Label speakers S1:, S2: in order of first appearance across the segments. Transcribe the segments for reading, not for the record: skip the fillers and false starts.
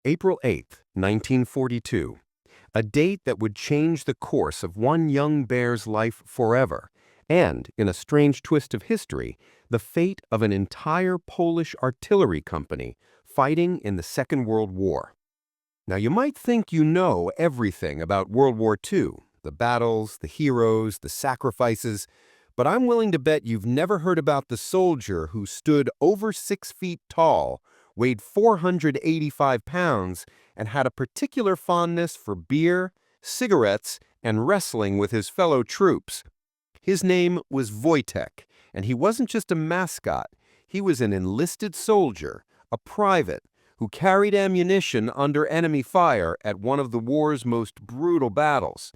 S1: April 8th, 1942. A date that would change the course of one young bear's life forever, and, in a strange twist of history, the fate of an entire Polish artillery company fighting in the Second World War. Now, you might think you know everything about World War II, the battles, the heroes, the sacrifices, but I'm willing to bet you've never heard about the soldier who stood over 6 feet tall, weighed 485 pounds, and had a particular fondness for beer, cigarettes, and wrestling with his fellow troops. His name was Wojtek, and he wasn't just a mascot. He was an enlisted soldier, a private, who carried ammunition under enemy fire at one of the war's most brutal battles.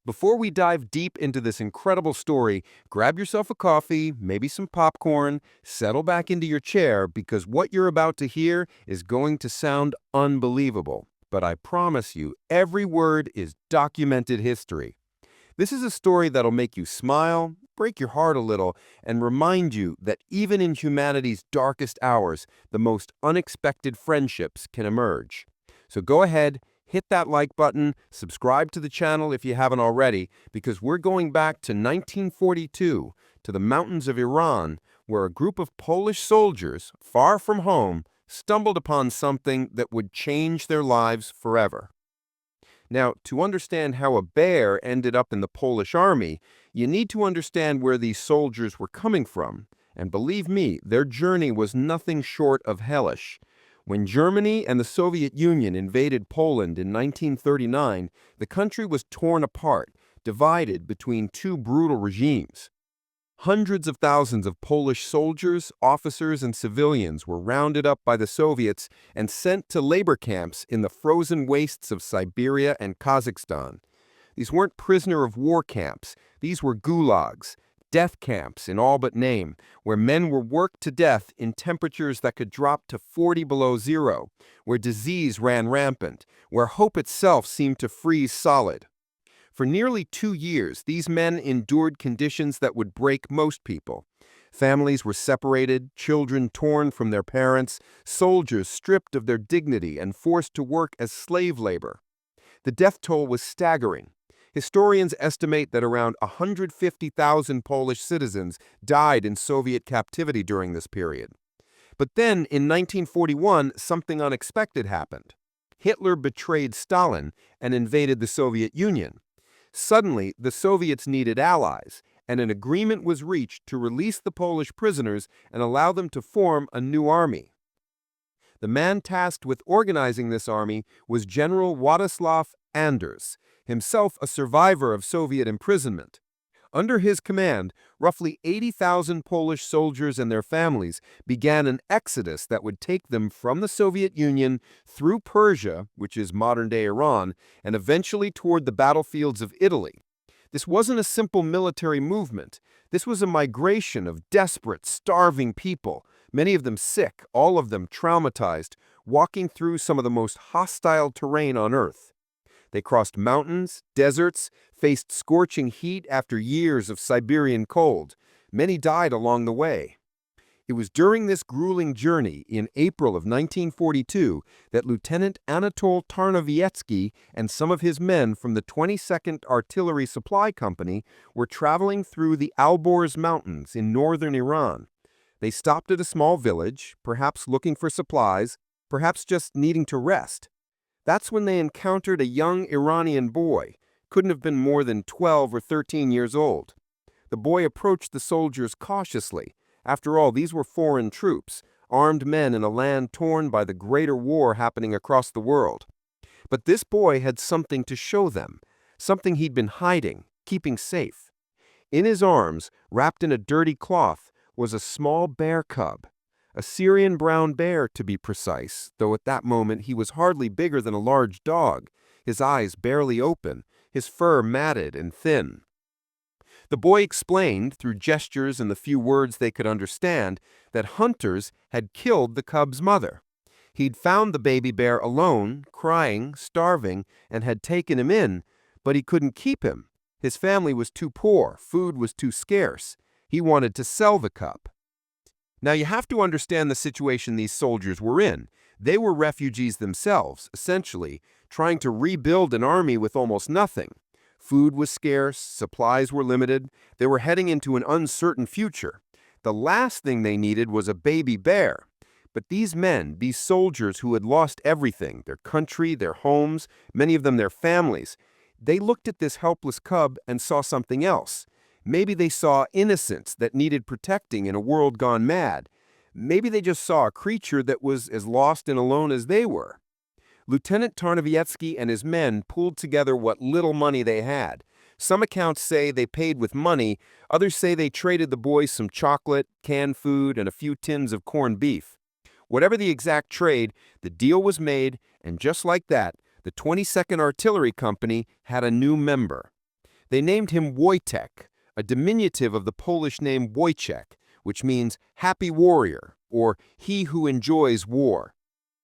S1: Before we dive deep into this incredible story, grab yourself a coffee, maybe some popcorn, settle back into your chair because what you're about to hear is going to sound unbelievable. But I promise you, every word is documented history. This is a story that'll make you smile, break your heart a little, and remind you that even in humanity's darkest hours, the most unexpected friendships can emerge. So go ahead, hit that like button, subscribe to the channel if you haven't already, because we're going back to 1942, to the mountains of Iran, where a group of Polish soldiers, far from home, stumbled upon something that would change their lives forever. Now, to understand how a bear ended up in the Polish army, you need to understand where these soldiers were coming from. And believe me, their journey was nothing short of hellish. When Germany and the Soviet Union invaded Poland in 1939, the country was torn apart, divided between two brutal regimes. Hundreds of thousands of Polish soldiers, officers, and civilians were rounded up by the Soviets and sent to labor camps in the frozen wastes of Siberia and Kazakhstan. These weren't prisoner of war camps. These were gulags, death camps in all but name, where men were worked to death in temperatures that could drop to 40 below zero, where disease ran rampant, where hope itself seemed to freeze solid. For nearly 2 years, these men endured conditions that would break most people. Families were separated, children torn from their parents, soldiers stripped of their dignity and forced to work as slave labor. The death toll was staggering. Historians estimate that around 150,000 Polish citizens died in Soviet captivity during this period. But then, in 1941, something unexpected happened. Hitler betrayed Stalin and invaded the Soviet Union. Suddenly, the Soviets needed allies, and an agreement was reached to release the Polish prisoners and allow them to form a new army. The man tasked with organizing this army was General Władysław Anders, himself a survivor of Soviet imprisonment. Under his command, roughly 80,000 Polish soldiers and their families began an exodus that would take them from the Soviet Union through Persia, which is modern-day Iran, and eventually toward the battlefields of Italy. This wasn't a simple military movement. This was a migration of desperate, starving people, many of them sick, all of them traumatized, walking through some of the most hostile terrain on Earth. They crossed mountains, deserts, faced scorching heat after years of Siberian cold. Many died along the way. It was during this grueling journey in April of 1942 that Lieutenant Anatol Tarnowiecki and some of his men from the 22nd Artillery Supply Company were traveling through the Alborz Mountains in northern Iran. They stopped at a small village, perhaps looking for supplies, perhaps just needing to rest. That's when they encountered a young Iranian boy. Couldn't have been more than 12 or 13 years old. The boy approached the soldiers cautiously. After all, these were foreign troops, armed men in a land torn by the greater war happening across the world. But this boy had something to show them, something he'd been hiding, keeping safe. In his arms, wrapped in a dirty cloth, was a small bear cub. A Syrian brown bear, to be precise, though at that moment he was hardly bigger than a large dog, his eyes barely open, his fur matted and thin. The boy explained, through gestures and the few words they could understand, that hunters had killed the cub's mother. He'd found the baby bear alone, crying, starving, and had taken him in, but he couldn't keep him. His family was too poor, food was too scarce. He wanted to sell the cub. Now you have to understand the situation these soldiers were in. They were refugees themselves, essentially, trying to rebuild an army with almost nothing. Food was scarce, supplies were limited, they were heading into an uncertain future. The last thing they needed was a baby bear. But these men, these soldiers who had lost everything, their country, their homes, many of them their families, they looked at this helpless cub and saw something else. Maybe they saw innocence that needed protecting in a world gone mad. Maybe they just saw a creature that was as lost and alone as they were. Lieutenant Tarnowiecki and his men pulled together what little money they had. Some accounts say they paid with money, others say they traded the boys some chocolate, canned food, and a few tins of corned beef. Whatever the exact trade, the deal was made, and just like that, the 22nd Artillery Company had a new member. They named him Wojtek, a diminutive of the Polish name Wojciech, which means happy warrior, or he who enjoys war.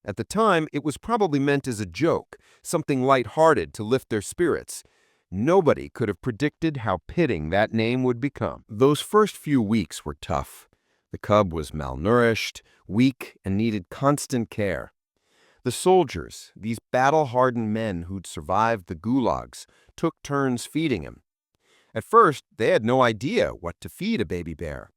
S1: At the time, it was probably meant as a joke, something light-hearted to lift their spirits. Nobody could have predicted how pitting that name would become. Those first few weeks were tough. The cub was malnourished, weak, and needed constant care. The soldiers, these battle-hardened men who'd survived the gulags, took turns feeding him. At first, they had no idea what to feed a baby bear.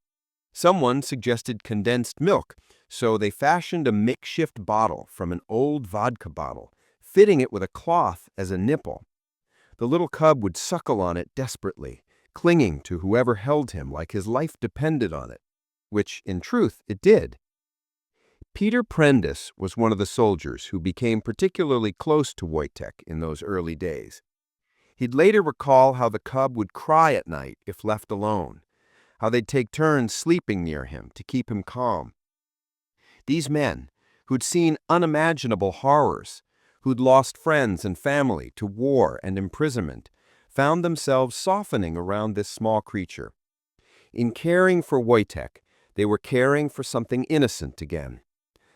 S1: Someone suggested condensed milk, so they fashioned a makeshift bottle from an old vodka bottle, fitting it with a cloth as a nipple. The little cub would suckle on it desperately, clinging to whoever held him like his life depended on it, which, in truth, it did. Peter Prentice was one of the soldiers who became particularly close to Wojtek in those early days. He'd later recall how the cub would cry at night if left alone, how they'd take turns sleeping near him to keep him calm. These men, who'd seen unimaginable horrors, who'd lost friends and family to war and imprisonment, found themselves softening around this small creature. In caring for Wojtek, they were caring for something innocent again,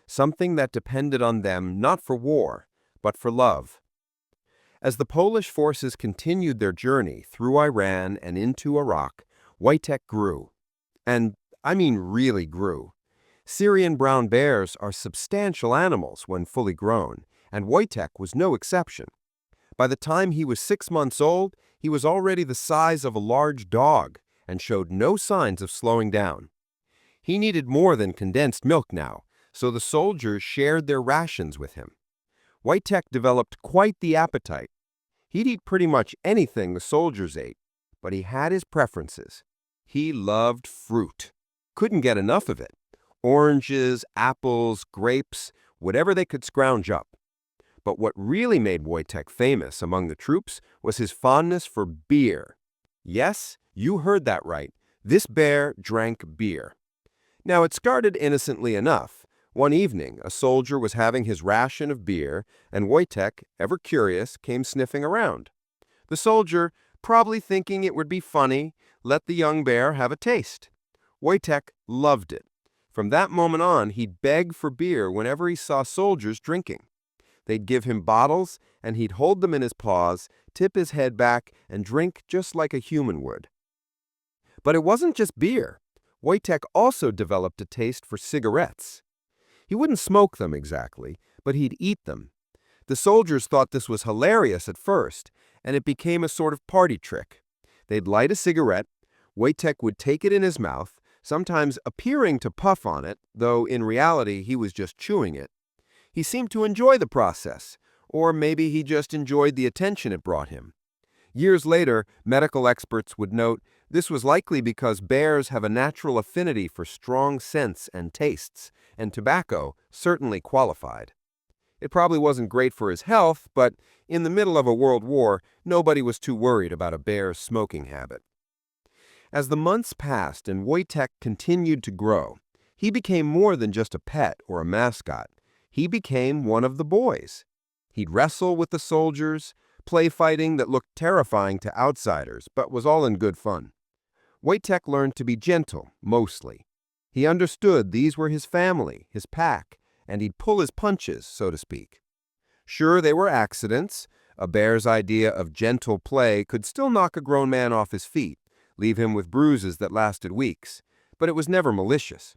S1: something that depended on them not for war, but for love. As the Polish forces continued their journey through Iran and into Iraq, Wojtek grew. And I mean really grew. Syrian brown bears are substantial animals when fully grown, and Wojtek was no exception. By the time he was 6 months old, he was already the size of a large dog and showed no signs of slowing down. He needed more than condensed milk now, so the soldiers shared their rations with him. Wojtek developed quite the appetite. He'd eat pretty much anything the soldiers ate, but he had his preferences. He loved fruit. Couldn't get enough of it. Oranges, apples, grapes, whatever they could scrounge up. But what really made Wojtek famous among the troops was his fondness for beer. Yes, you heard that right. This bear drank beer. Now, it started innocently enough. One evening, a soldier was having his ration of beer, and Wojtek, ever curious, came sniffing around. The soldier, probably thinking it would be funny, let the young bear have a taste. Wojtek loved it. From that moment on, he'd beg for beer whenever he saw soldiers drinking. They'd give him bottles, and he'd hold them in his paws, tip his head back, and drink just like a human would. But it wasn't just beer. Wojtek also developed a taste for cigarettes. He wouldn't smoke them exactly, but he'd eat them. The soldiers thought this was hilarious at first, and it became a sort of party trick. They'd light a cigarette, Wojtek would take it in his mouth, sometimes appearing to puff on it, though in reality he was just chewing it. He seemed to enjoy the process, or maybe he just enjoyed the attention it brought him. Years later, medical experts would note this was likely because bears have a natural affinity for strong scents and tastes, and tobacco certainly qualified. It probably wasn't great for his health, but in the middle of a world war, nobody was too worried about a bear's smoking habit. As the months passed and Wojtek continued to grow, he became more than just a pet or a mascot. He became one of the boys. He'd wrestle with the soldiers, play fighting that looked terrifying to outsiders, but was all in good fun. Wojtek learned to be gentle, mostly. He understood these were his family, his pack, and he'd pull his punches, so to speak. Sure, they were accidents. A bear's idea of gentle play could still knock a grown man off his feet, leave him with bruises that lasted weeks, but it was never malicious.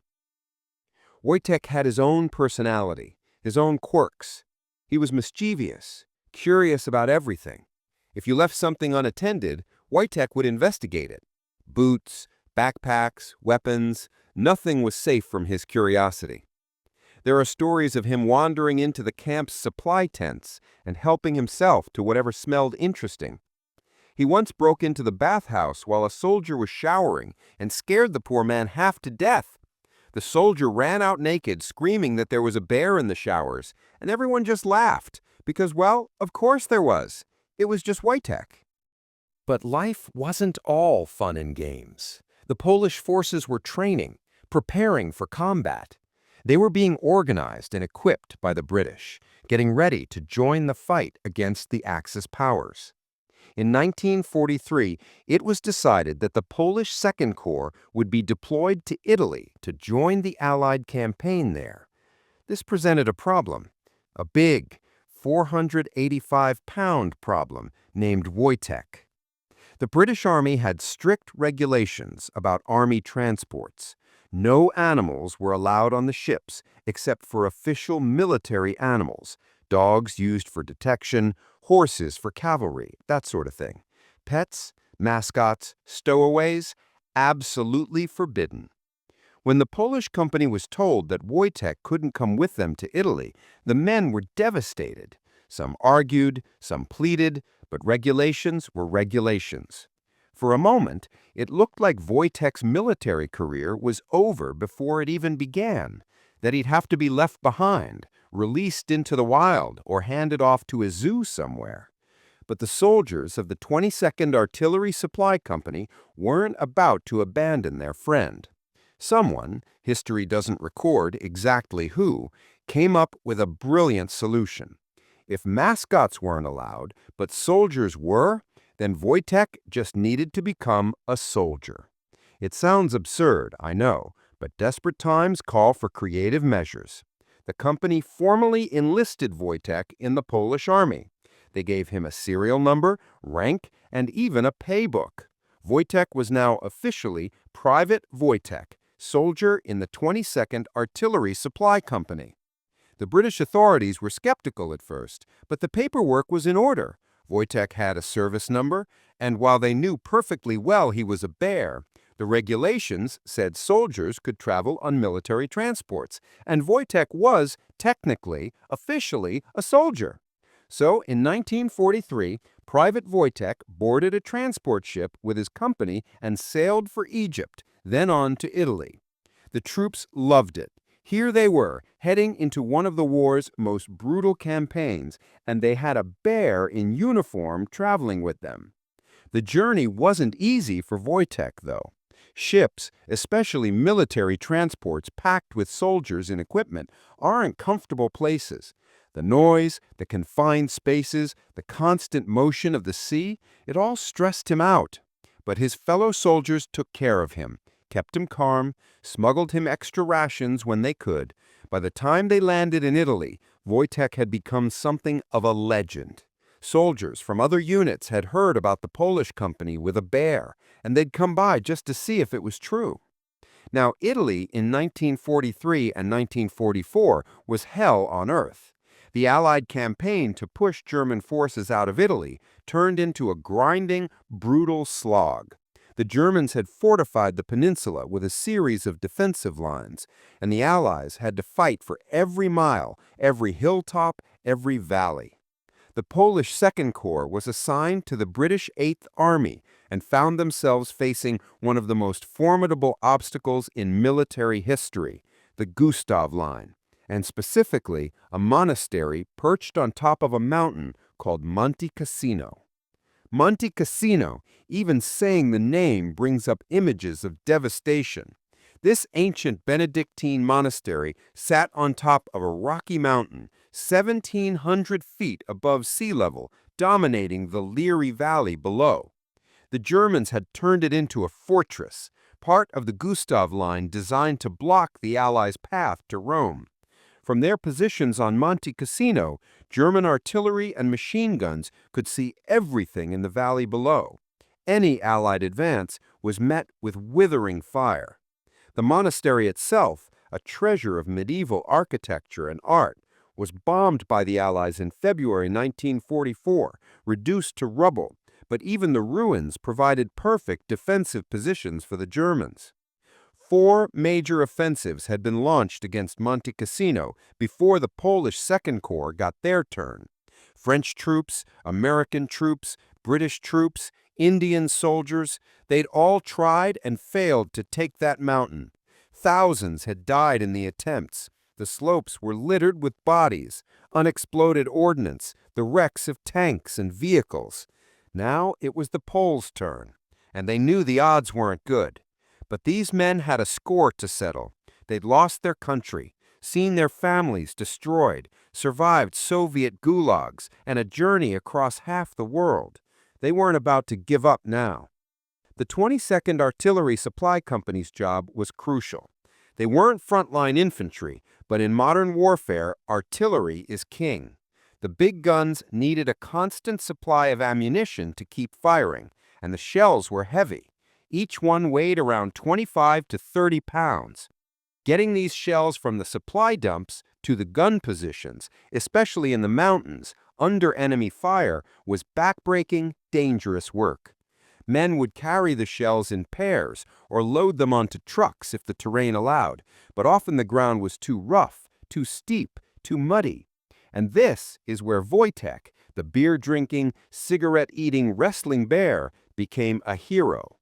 S1: Wojtek had his own personality, his own quirks. He was mischievous, curious about everything. If you left something unattended, Wojtek would investigate it. Boots, backpacks, weapons, nothing was safe from his curiosity. There are stories of him wandering into the camp's supply tents and helping himself to whatever smelled interesting. He once broke into the bathhouse while a soldier was showering and scared the poor man half to death. The soldier ran out naked, screaming that there was a bear in the showers, and everyone just laughed, because, well, of course there was. It was just Wojtek. But life wasn't all fun and games. The Polish forces were training, preparing for combat. They were being organized and equipped by the British, getting ready to join the fight against the Axis powers. In 1943, it was decided that the Polish Second Corps would be deployed to Italy to join the Allied campaign there. This presented a problem, a big, 485-pound problem named Wojtek. The British Army had strict regulations about Army transports. No animals were allowed on the ships except for official military animals, dogs used for detection, horses for cavalry, that sort of thing. Pets, mascots, stowaways, absolutely forbidden. When the Polish company was told that Wojtek couldn't come with them to Italy, the men were devastated. Some argued, some pleaded, but regulations were regulations. For a moment, it looked like Wojtek's military career was over before it even began, that he'd have to be left behind, released into the wild, or handed off to a zoo somewhere. But the soldiers of the 22nd Artillery Supply Company weren't about to abandon their friend. Someone, history doesn't record exactly who, came up with a brilliant solution. If mascots weren't allowed, but soldiers were, then Wojtek just needed to become a soldier. It sounds absurd, I know, but desperate times call for creative measures. The company formally enlisted Wojtek in the Polish army. They gave him a serial number, rank, and even a pay book. Wojtek was now officially Private Wojtek, soldier in the 22nd Artillery Supply Company. The British authorities were skeptical at first, but the paperwork was in order. Wojtek had a service number, and while they knew perfectly well he was a bear, the regulations said soldiers could travel on military transports, and Wojtek was, technically, officially, a soldier. So, in 1943, Private Wojtek boarded a transport ship with his company and sailed for Egypt, then on to Italy. The troops loved it. Here they were, heading into one of the war's most brutal campaigns, and they had a bear in uniform traveling with them. The journey wasn't easy for Wojtek, though. Ships, especially military transports packed with soldiers and equipment, aren't comfortable places. The noise, the confined spaces, the constant motion of the sea, it all stressed him out. But his fellow soldiers took care of him, kept him calm, smuggled him extra rations when they could. By the time they landed in Italy, Wojtek had become something of a legend. Soldiers from other units had heard about the Polish company with a bear, and they'd come by just to see if it was true. Now, Italy in 1943 and 1944 was hell on earth. The Allied campaign to push German forces out of Italy turned into a grinding, brutal slog. The Germans had fortified the peninsula with a series of defensive lines, and the Allies had to fight for every mile, every hilltop, every valley. The Polish Second Corps was assigned to the British Eighth Army and found themselves facing one of the most formidable obstacles in military history, the Gustav Line, and specifically a monastery perched on top of a mountain called Monte Cassino. Monte Cassino, even saying the name brings up images of devastation. This ancient Benedictine monastery sat on top of a rocky mountain, 1,700 feet above sea level, dominating the Leary Valley below. The Germans had turned it into a fortress, part of the Gustav Line designed to block the Allies' path to Rome. From their positions on Monte Cassino, German artillery and machine guns could see everything in the valley below. Any Allied advance was met with withering fire. The monastery itself, a treasure of medieval architecture and art, was bombed by the Allies in February 1944, reduced to rubble, but even the ruins provided perfect defensive positions for the Germans. 4 major offensives had been launched against Monte Cassino before the Polish Second Corps got their turn. French troops, American troops, British troops, Indian soldiers, they'd all tried and failed to take that mountain. Thousands had died in the attempts. The slopes were littered with bodies, unexploded ordnance, the wrecks of tanks and vehicles. Now it was the Poles' turn, and they knew the odds weren't good. But these men had a score to settle. They'd lost their country, seen their families destroyed, survived Soviet gulags, and a journey across half the world. They weren't about to give up now. The 22nd Artillery Supply Company's job was crucial. They weren't frontline infantry, but in modern warfare, artillery is king. The big guns needed a constant supply of ammunition to keep firing, and the shells were heavy. Each one weighed around 25 to 30 pounds. Getting these shells from the supply dumps to the gun positions, especially in the mountains, under enemy fire, was backbreaking, dangerous work. Men would carry the shells in pairs or load them onto trucks if the terrain allowed, but often the ground was too rough, too steep, too muddy. And this is where Wojtek, the beer-drinking, cigarette-eating wrestling bear, became a hero.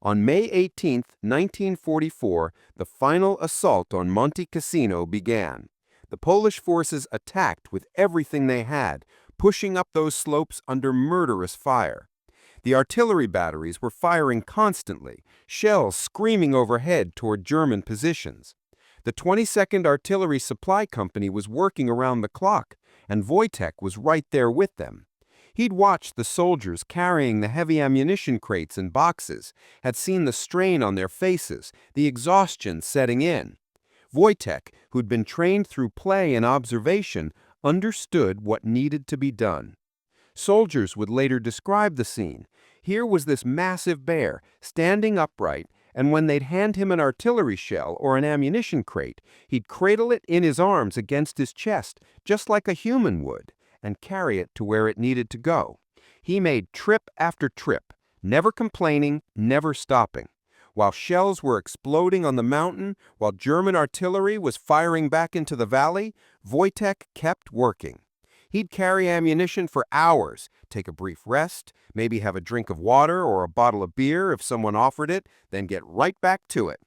S1: On May 18, 1944, the final assault on Monte Cassino began. The Polish forces attacked with everything they had, pushing up those slopes under murderous fire. The artillery batteries were firing constantly, shells screaming overhead toward German positions. The 22nd Artillery Supply Company was working around the clock, and Wojtek was right there with them. He'd watched the soldiers carrying the heavy ammunition crates and boxes, had seen the strain on their faces, the exhaustion setting in. Wojtek, who'd been trained through play and observation, understood what needed to be done. Soldiers would later describe the scene. Here was this massive bear, standing upright, and when they'd hand him an artillery shell or an ammunition crate, he'd cradle it in his arms against his chest, just like a human would, and carry it to where it needed to go. He made trip after trip, never complaining, never stopping. While shells were exploding on the mountain, while German artillery was firing back into the valley, Wojtek kept working. He'd carry ammunition for hours, take a brief rest, maybe have a drink of water or a bottle of beer if someone offered it, then get right back to it.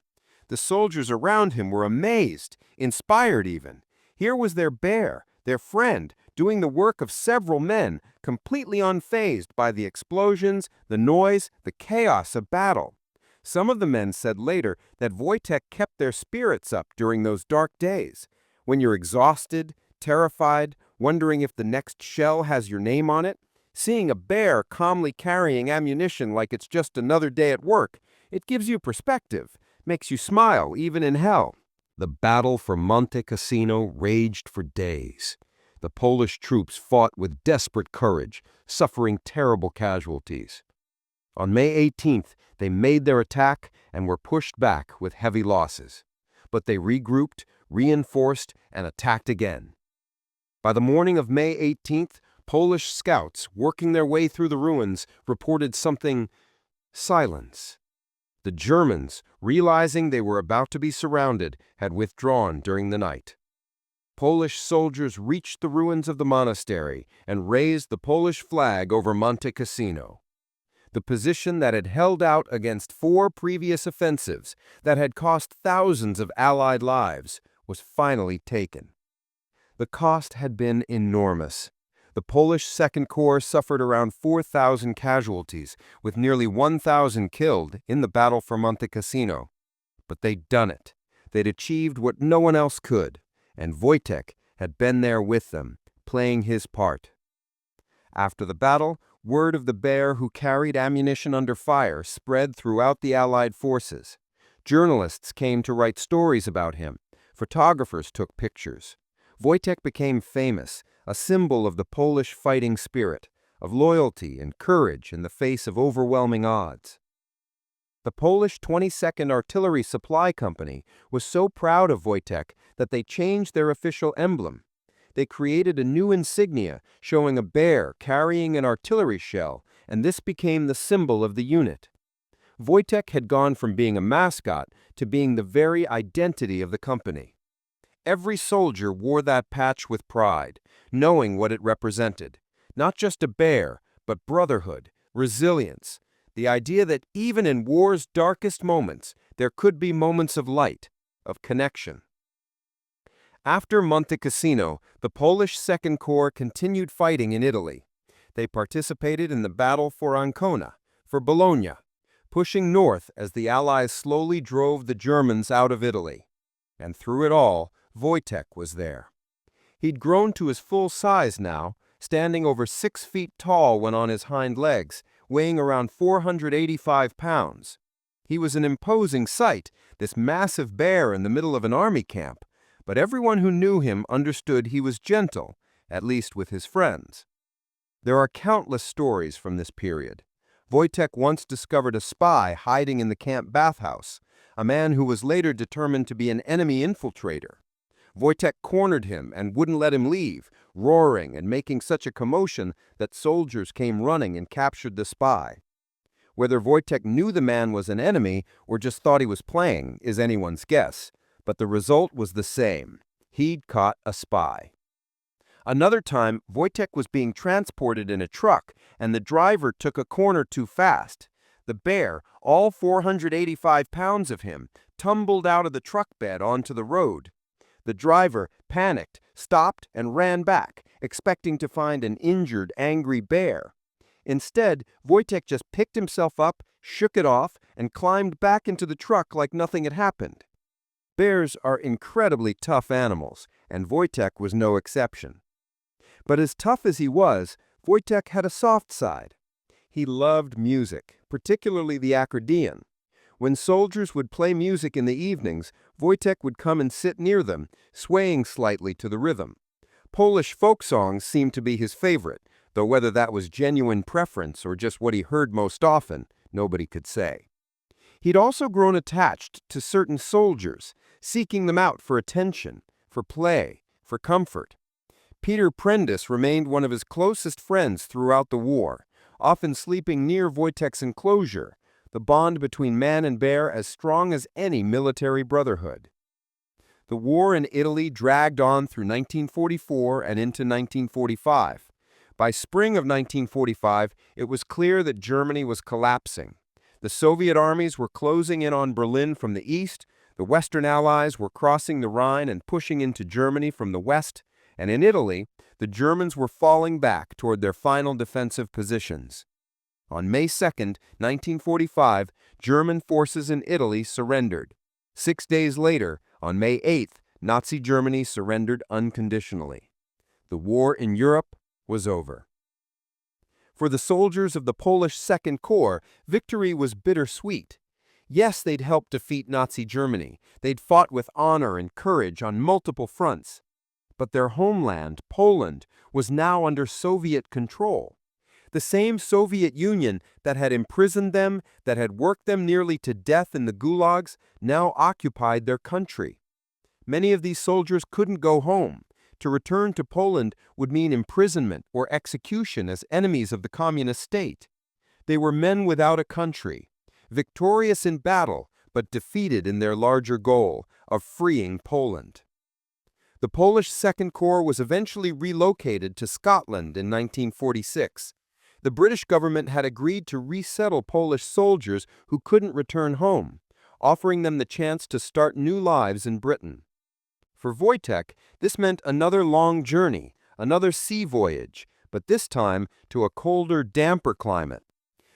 S1: The soldiers around him were amazed, inspired even. Here was their bear, their friend, doing the work of several men, completely unfazed by the explosions, the noise, the chaos of battle. Some of the men said later that Wojtek kept their spirits up during those dark days. When you're exhausted, terrified, wondering if the next shell has your name on it, seeing a bear calmly carrying ammunition like it's just another day at work, it gives you perspective, makes you smile even in hell. The battle for Monte Cassino raged for days. The Polish troops fought with desperate courage, suffering terrible casualties. On May 18th, they made their attack and were pushed back with heavy losses. But they regrouped, reinforced, and attacked again. By the morning of May 18th, Polish scouts working their way through the ruins reported something: silence. The Germans, realizing they were about to be surrounded, had withdrawn during the night. Polish soldiers reached the ruins of the monastery and raised the Polish flag over Monte Cassino. The position that had held out against 4 previous offensives that had cost thousands of Allied lives was finally taken. The cost had been enormous. The Polish Second Corps suffered around 4,000 casualties, with nearly 1,000 killed in the battle for Monte Cassino. But they'd done it. They'd achieved what no one else could, and Wojtek had been there with them, playing his part. After the battle, word of the bear who carried ammunition under fire spread throughout the Allied forces. Journalists came to write stories about him. Photographers took pictures. Wojtek became famous, a symbol of the Polish fighting spirit, of loyalty and courage in the face of overwhelming odds. The Polish 22nd Artillery Supply Company was so proud of Wojtek that they changed their official emblem. They created a new insignia showing a bear carrying an artillery shell, and this became the symbol of the unit. Wojtek had gone from being a mascot to being the very identity of the company. Every soldier wore that patch with pride, knowing what it represented. Not just a bear, but brotherhood, resilience, the idea that even in war's darkest moments, there could be moments of light, of connection. After Monte Cassino, the Polish Second Corps continued fighting in Italy. They participated in the battle for Ancona, for Bologna, pushing north as the Allies slowly drove the Germans out of Italy. And through it all, Wojtek was there. He'd grown to his full size now, standing over 6 feet tall when on his hind legs, weighing around 485 pounds. He was an imposing sight, this massive bear in the middle of an army camp, but everyone who knew him understood he was gentle, at least with his friends. There are countless stories from this period. Wojtek once discovered a spy hiding in the camp bathhouse, a man who was later determined to be an enemy infiltrator. Wojtek cornered him and wouldn't let him leave, roaring and making such a commotion that soldiers came running and captured the spy. Whether Wojtek knew the man was an enemy or just thought he was playing is anyone's guess, but the result was the same. He'd caught a spy. Another time, Wojtek was being transported in a truck, and the driver took a corner too fast. The bear, all 485 pounds of him, tumbled out of the truck bed onto the road. The driver, panicked, stopped and ran back, expecting to find an injured, angry bear. Instead, Wojtek just picked himself up, shook it off, and climbed back into the truck like nothing had happened. Bears are incredibly tough animals, and Wojtek was no exception. But as tough as he was, Wojtek had a soft side. He loved music, particularly the accordion. When soldiers would play music in the evenings, Wojtek would come and sit near them, swaying slightly to the rhythm. Polish folk songs seemed to be his favorite, though whether that was genuine preference or just what he heard most often, nobody could say. He'd also grown attached to certain soldiers, seeking them out for attention, for play, for comfort. Peter Prentice remained one of his closest friends throughout the war, often sleeping near Wojtek's enclosure, the bond between man and bear as strong as any military brotherhood. The war in Italy dragged on through 1944 and into 1945. By spring of 1945, it was clear that Germany was collapsing. The Soviet armies were closing in on Berlin from the east, the Western Allies were crossing the Rhine and pushing into Germany from the west, and in Italy, the Germans were falling back toward their final defensive positions. On May 2, 1945, German forces in Italy surrendered. 6 days later, on May 8th, Nazi Germany surrendered unconditionally. The war in Europe was over. For the soldiers of the Polish Second Corps, victory was bittersweet. Yes, they'd helped defeat Nazi Germany. They'd fought with honor and courage on multiple fronts. But their homeland, Poland, was now under Soviet control. The same Soviet Union that had imprisoned them, that had worked them nearly to death in the gulags, now occupied their country. Many of these soldiers couldn't go home. To return to Poland would mean imprisonment or execution as enemies of the communist state. They were men without a country, victorious in battle, but defeated in their larger goal of freeing Poland. The Polish Second Corps was eventually relocated to Scotland in 1946. The British government had agreed to resettle Polish soldiers who couldn't return home, offering them the chance to start new lives in Britain. For Wojtek, this meant another long journey, another sea voyage, but this time to a colder, damper climate.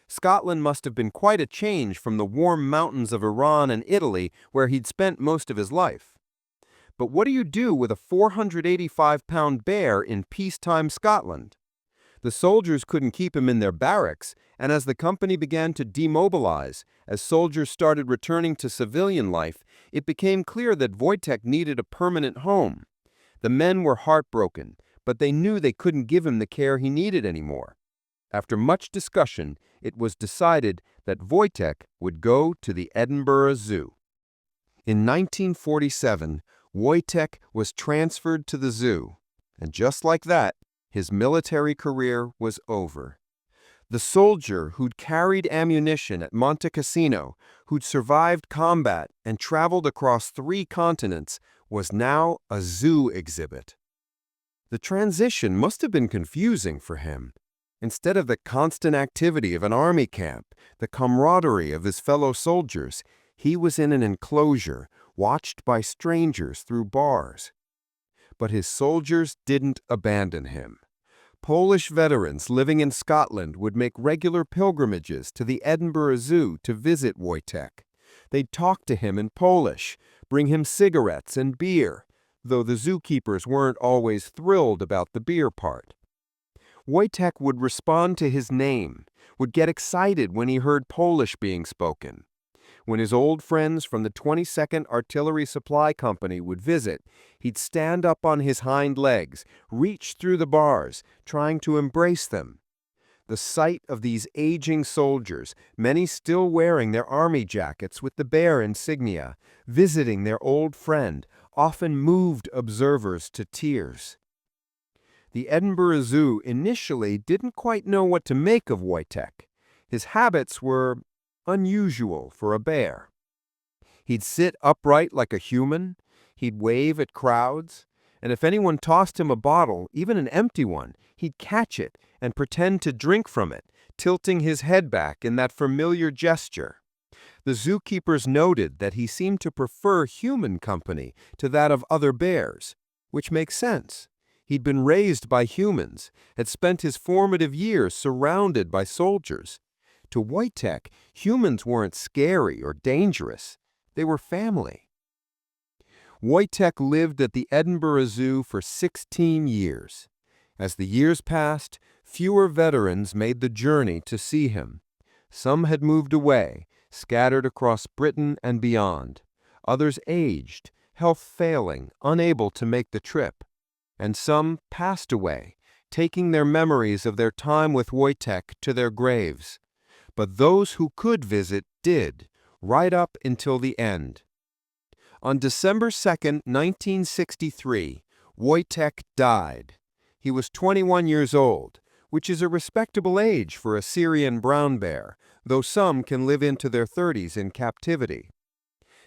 S1: Scotland must have been quite a change from the warm mountains of Iran and Italy where he'd spent most of his life. But what do you do with a 485-pound bear in peacetime Scotland? The soldiers couldn't keep him in their barracks, and as the company began to demobilize, as soldiers started returning to civilian life, it became clear that Wojtek needed a permanent home. The men were heartbroken, but they knew they couldn't give him the care he needed anymore. After much discussion, it was decided that Wojtek would go to the Edinburgh Zoo. In 1947, Wojtek was transferred to the zoo. And just like that, his military career was over. The soldier who'd carried ammunition at Monte Cassino, who'd survived combat and traveled across 3 continents, was now a zoo exhibit. The transition must have been confusing for him. Instead of the constant activity of an army camp, the camaraderie of his fellow soldiers, he was in an enclosure, watched by strangers through bars. But his soldiers didn't abandon him. Polish veterans living in Scotland would make regular pilgrimages to the Edinburgh Zoo to visit Wojtek. They'd talk to him in Polish, bring him cigarettes and beer, though the zookeepers weren't always thrilled about the beer part. Wojtek would respond to his name, would get excited when he heard Polish being spoken. When his old friends from the 22nd Artillery Supply Company would visit, he'd stand up on his hind legs, reach through the bars, trying to embrace them. The sight of these aging soldiers, many still wearing their army jackets with the bear insignia, visiting their old friend, often moved observers to tears. The Edinburgh Zoo initially didn't quite know what to make of Wojtek. His habits were unusual for a bear. He'd sit upright like a human, he'd wave at crowds, and if anyone tossed him a bottle, even an empty one, he'd catch it and pretend to drink from it, tilting his head back in that familiar gesture. The zookeepers noted that he seemed to prefer human company to that of other bears, which makes sense. He'd been raised by humans, had spent his formative years surrounded by soldiers. To Wojtek, humans weren't scary or dangerous. They were family. Wojtek lived at the Edinburgh Zoo for 16 years. As the years passed, fewer veterans made the journey to see him. Some had moved away, scattered across Britain and beyond. Others aged, health failing, unable to make the trip. And some passed away, taking their memories of their time with Wojtek to their graves. But those who could visit did, right up until the end. On December 2, 1963, Wojtek died. He was 21 years old, which is a respectable age for a Syrian brown bear, though some can live into their 30s in captivity.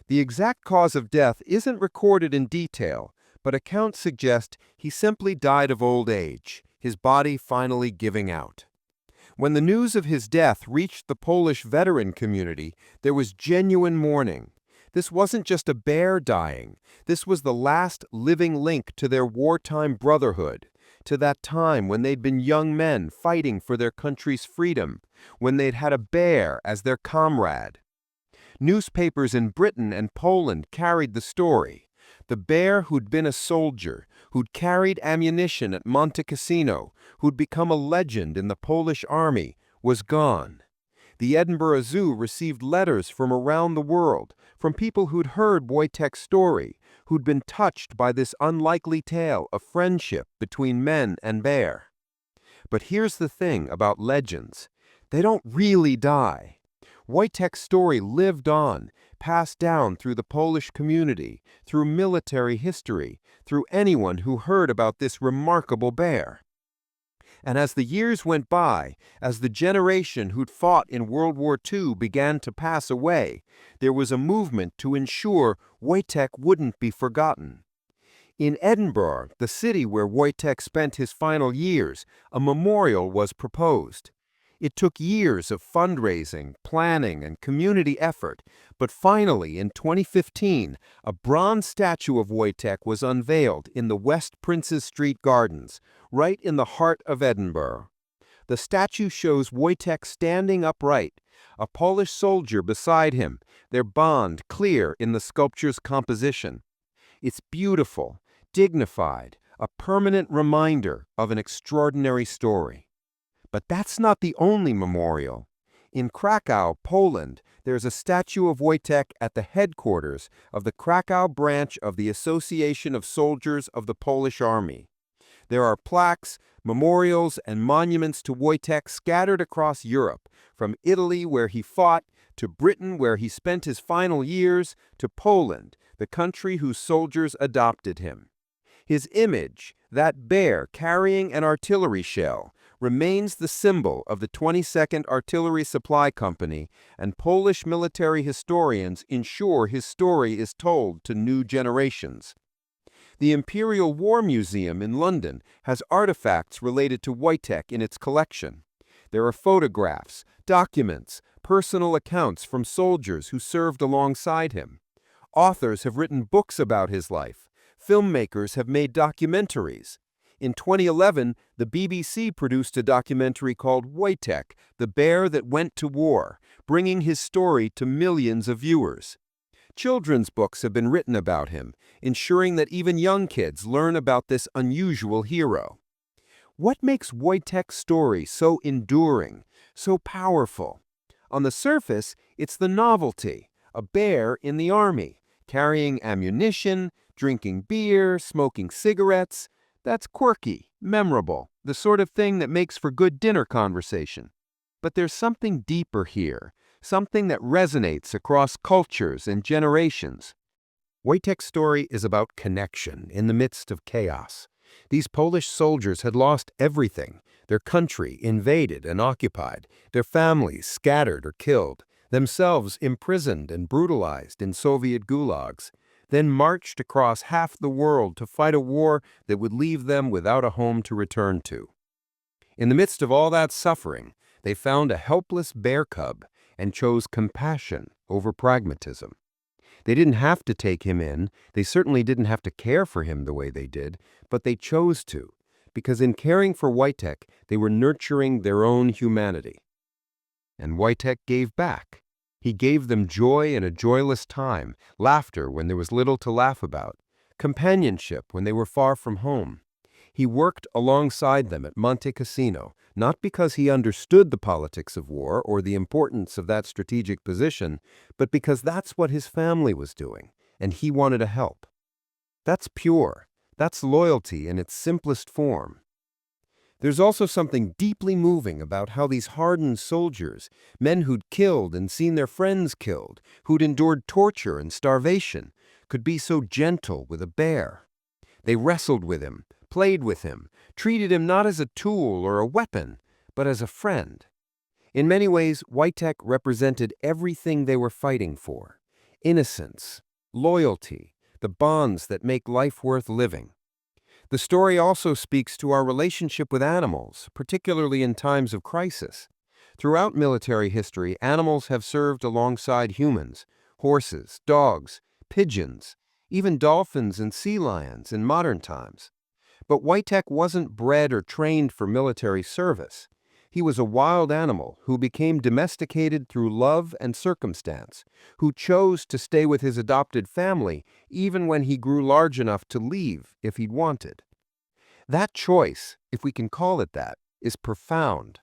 S1: The exact cause of death isn't recorded in detail, but accounts suggest he simply died of old age, his body finally giving out. When the news of his death reached the Polish veteran community, there was genuine mourning. This wasn't just a bear dying. This was the last living link to their wartime brotherhood, to that time when they'd been young men fighting for their country's freedom, when they'd had a bear as their comrade. Newspapers in Britain and Poland carried the story. The bear who'd been a soldier, who'd carried ammunition at Monte Cassino, who'd become a legend in the Polish army, was gone. The Edinburgh Zoo received letters from around the world, from people who'd heard Wojtek's story, who'd been touched by this unlikely tale of friendship between men and bear. But here's the thing about legends. They don't really die. Wojtek's story lived on, passed down through the Polish community, through military history, through anyone who heard about this remarkable bear. And as the years went by, as the generation who'd fought in World War II began to pass away, there was a movement to ensure Wojtek wouldn't be forgotten. In Edinburgh, the city where Wojtek spent his final years, a memorial was proposed. It took years of fundraising, planning, and community effort, but finally, in 2015, a bronze statue of Wojtek was unveiled in the West Princes Street Gardens, right in the heart of Edinburgh. The statue shows Wojtek standing upright, a Polish soldier beside him, their bond clear in the sculpture's composition. It's beautiful, dignified, a permanent reminder of an extraordinary story. But that's not the only memorial. In Krakow, Poland, there's a statue of Wojtek at the headquarters of the Krakow branch of the Association of Soldiers of the Polish Army. There are plaques, memorials, and monuments to Wojtek scattered across Europe, from Italy, where he fought, to Britain, where he spent his final years, to Poland, the country whose soldiers adopted him. His image, That bear carrying an artillery shell remains the symbol of the 22nd Artillery Supply Company, and Polish military historians ensure his story is told to new generations. The Imperial War Museum in London has artifacts related to Wojtek in its collection. There are photographs, documents, personal accounts from soldiers who served alongside him. Authors have written books about his life. Filmmakers have made documentaries. In 2011, the BBC produced a documentary called Wojtek, the Bear That Went to War, bringing his story to millions of viewers. Children's books have been written about him, ensuring that even young kids learn about this unusual hero. What makes Wojtek's story so enduring, so powerful? On the surface, it's the novelty, a bear in the army, carrying ammunition, drinking beer, smoking cigarettes. That's quirky, memorable, the sort of thing that makes for good dinner conversation. But there's something deeper here, something that resonates across cultures and generations. Wojtek's story is about connection in the midst of chaos. These Polish soldiers had lost everything: their country invaded and occupied, their families scattered or killed, themselves imprisoned and brutalized in Soviet gulags, then marched across half the world to fight a war that would leave them without a home to return to. In the midst of all that suffering, they found a helpless bear cub and chose compassion over pragmatism. They didn't have to take him in, they certainly didn't have to care for him the way they did, but they chose to, because in caring for Wojtek, they were nurturing their own humanity. And Wojtek gave back. He gave them joy in a joyless time, laughter when there was little to laugh about, companionship when they were far from home. He worked alongside them at Monte Cassino, not because he understood the politics of war or the importance of that strategic position, but because that's what his family was doing, and he wanted to help. That's pure. That's loyalty in its simplest form. There's also something deeply moving about how these hardened soldiers, men who'd killed and seen their friends killed, who'd endured torture and starvation, could be so gentle with a bear. They wrestled with him, played with him, treated him not as a tool or a weapon, but as a friend. In many ways, Wojtek represented everything they were fighting for: innocence, loyalty, the bonds that make life worth living. The story also speaks to our relationship with animals, particularly in times of crisis. Throughout military history, animals have served alongside humans: horses, dogs, pigeons, even dolphins and sea lions in modern times. But Wojtek wasn't bred or trained for military service. He was a wild animal who became domesticated through love and circumstance, who chose to stay with his adopted family even when he grew large enough to leave if he'd wanted. That choice, if we can call it that, is profound.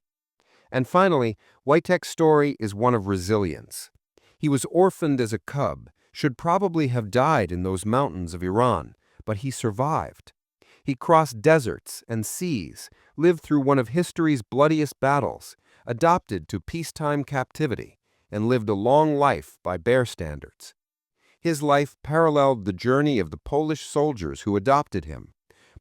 S1: And finally, Wojtek's story is one of resilience. He was orphaned as a cub, should probably have died in those mountains of Iran, but he survived. He crossed deserts and seas, lived through one of history's bloodiest battles, adopted to peacetime captivity, and lived a long life by bear standards. His life paralleled the journey of the Polish soldiers who adopted him.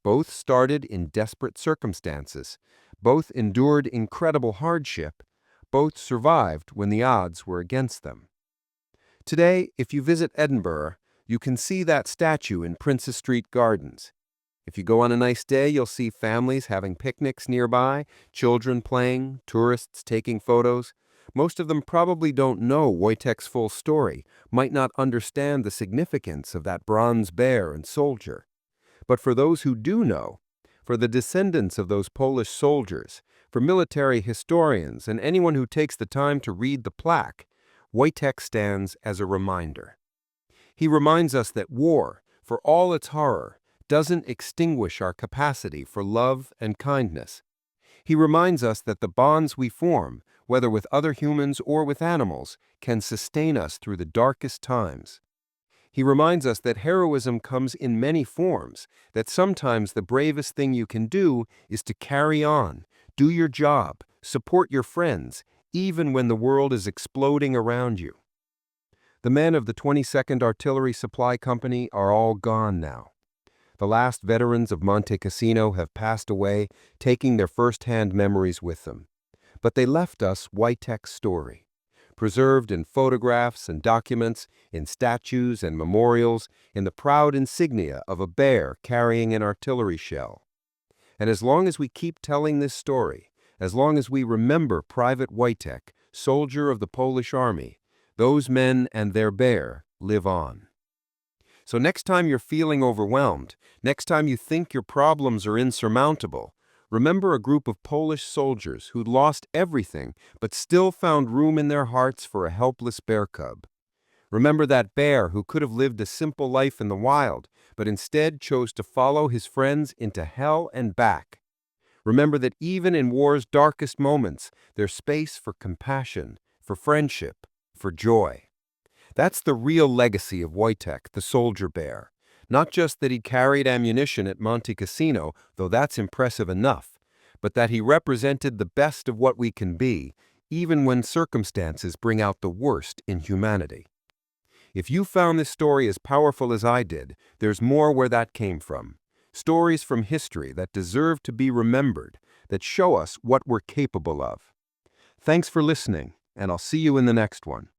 S1: Both started in desperate circumstances, both endured incredible hardship, both survived when the odds were against them. Today, if you visit Edinburgh, you can see that statue in Princes Street Gardens. If you go on a nice day, you'll see families having picnics nearby, children playing, tourists taking photos. Most of them probably don't know Wojtek's full story, might not understand the significance of that bronze bear and soldier. But for those who do know, for the descendants of those Polish soldiers, for military historians, and anyone who takes the time to read the plaque, Wojtek stands as a reminder. He reminds us that war, for all its horror, doesn't extinguish our capacity for love and kindness. He reminds us that the bonds we form, whether with other humans or with animals, can sustain us through the darkest times. He reminds us that heroism comes in many forms, that sometimes the bravest thing you can do is to carry on, do your job, support your friends, even when the world is exploding around you. The men of the 22nd Artillery Supply Company are all gone now. The last veterans of Monte Cassino have passed away, taking their first-hand memories with them. But they left us Wojtek's story, preserved in photographs and documents, in statues and memorials, in the proud insignia of a bear carrying an artillery shell. And as long as we keep telling this story, as long as we remember Private Wojtek, soldier of the Polish army, those men and their bear live on. So next time you're feeling overwhelmed, next time you think your problems are insurmountable, remember a group of Polish soldiers who'd lost everything but still found room in their hearts for a helpless bear cub. Remember that bear who could have lived a simple life in the wild, but instead chose to follow his friends into hell and back. Remember that even in war's darkest moments, there's space for compassion, for friendship, for joy. That's the real legacy of Wojtek, the soldier bear. Not just that he carried ammunition at Monte Cassino, though that's impressive enough, but that he represented the best of what we can be, even when circumstances bring out the worst in humanity. If you found this story as powerful as I did, there's more where that came from. Stories from history that deserve to be remembered, that show us what we're capable of. Thanks for listening, and I'll see you in the next one.